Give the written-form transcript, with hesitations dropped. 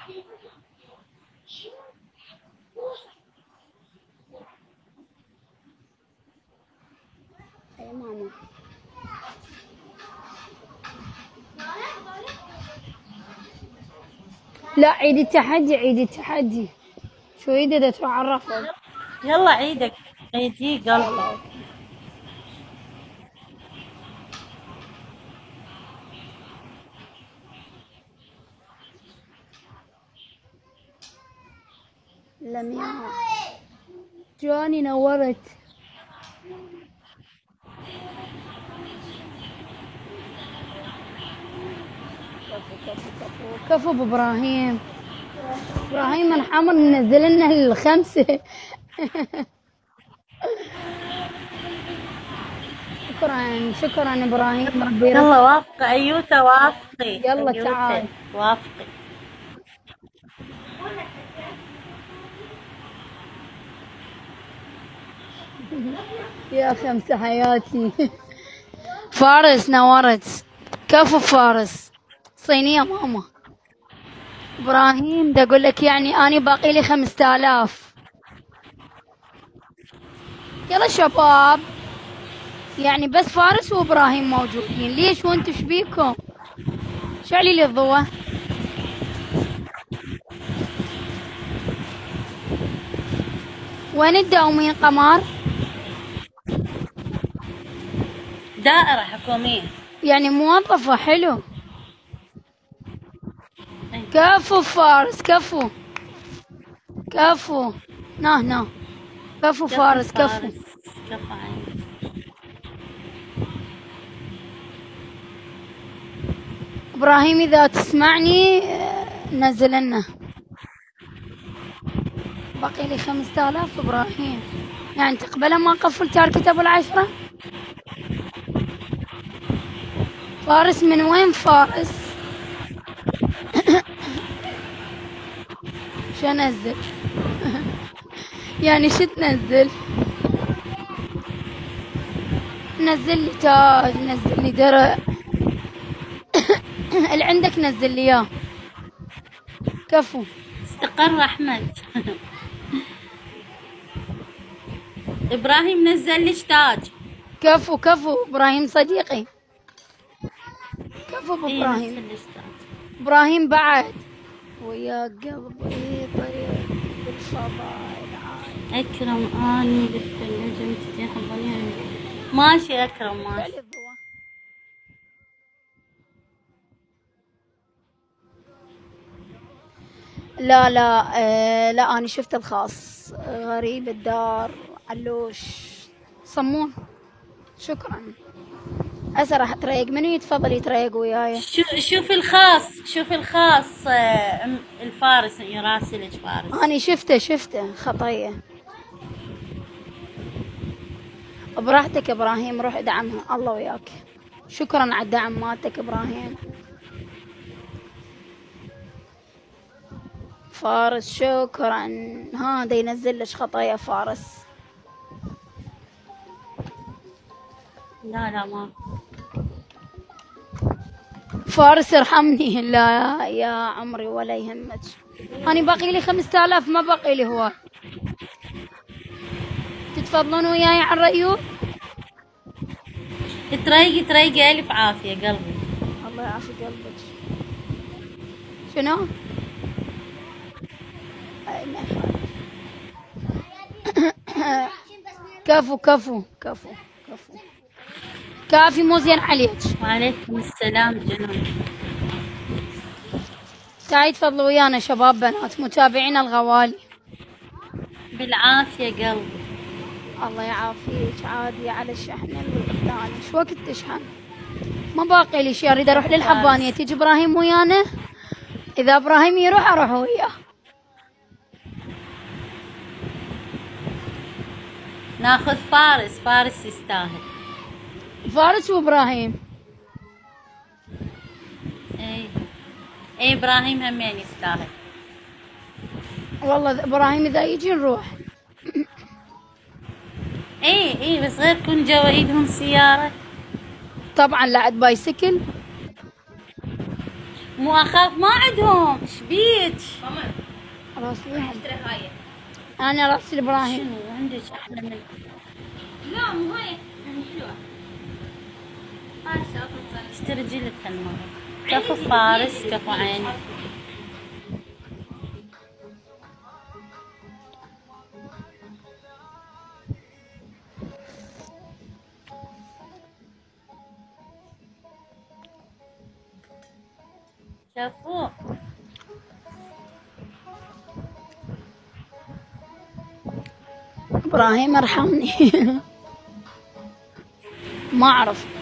يا ماما لا، عيد التحدي، عيد التحدي. شو يدي تروح على الرفض. يلا عيدك، عيدي قلبي. يلا اوكي. لمياء جواني نورت. كفو بابراهيم. ابراهيم الحمر منزل لنا الخمسه. شكرا شكرا ابراهيم، ربي يرزقك. يلا وافقي ايوتا، وافقي. يلا أيوتا، تعال. وافقي. يا خمسة حياتي. فارس نورت. كفو فارس. صينية ماما. ابراهيم دا اقول لك يعني اني باقي لي 5000. يلا شباب، يعني بس فارس وابراهيم موجودين، ليش وانتو شبيكم؟ شعلي لي الضوء. وين تداومين قمر؟ دائرة حكومية. يعني موظفة. حلو. كفو فارس، كفو كفو. هنا كفو فارس، كفو. كفو عيني. ابراهيم اذا تسمعني نزل لنا. باقي لي 5000 ابراهيم، يعني تقبلها ما قفل تاركة ابو العشرة. فارس من وين فارس؟ شو انزل؟ يعني شو تنزل؟ نزل لي تاج، نزل لي درع. اللي عندك نزل لي اياه. كفو. استقر احمد. ابراهيم نزل لي تاج. كفو كفو ابراهيم صديقي. كفو بابراهيم. نزل لي تاج. ابراهيم بعد ويا قلبي طريق بالفضاء العالي. اكرم اني لف النجم تحبني. ماشي اكرم ماشي. لا لا لا، انا شفت الخاص. غريب الدار علوش صمون. شكرا. هسه راح اتريق. منو يتفضل يتريق وياي؟ شوف الخاص، شوف الخاص. الفارس يراسلك فارس. اني شفته خطيه. براحتك ابراهيم، روح ادعمها، الله وياك. شكرا على الدعم مالتك ابراهيم. فارس شكرا. هذا ينزل لك خطايا فارس. لا ما فارس ارحمني. لا يا عمري ولا يهمك، أنا باقي لي 5000، ما باقي لي هواي. تتفضلون وياي على الريوب؟ تريقي ألف عافية قلبي. الله يعافي قلبك. شنو؟ كفو كفو كفو كفو. كافي مو زين عليك. وعليكم السلام جنون. تعي تفضلوا ويانا شباب بنات متابعينا الغوالي. بالعافية قلبي. الله يعافيك. عادي على الشحن الثاني. شو وقت تشحن؟ ما باقي لي شيء، اريد اروح للحبانية. تيجي ابراهيم ويانا؟ اذا ابراهيم يروح اروح وياه. ناخذ فارس يستاهل. فارس وابراهيم. اي ابراهيم همين يستاهل. والله ابراهيم اذا يجي نروح. اي بس غير كون جوا ايدهم سيارة. طبعا لا عاد بايسكل. مو اخاف ما عندهم ايش بيك؟ راسليهم. انا راسل ابراهيم. شنو عندك احلى من لا مو هاي يعني حلوة. هاي شاطرة. اشتري لك هالمرة. كفو فارس كفو عيني. كفو. ابراهيم ارحمني. ما اعرف.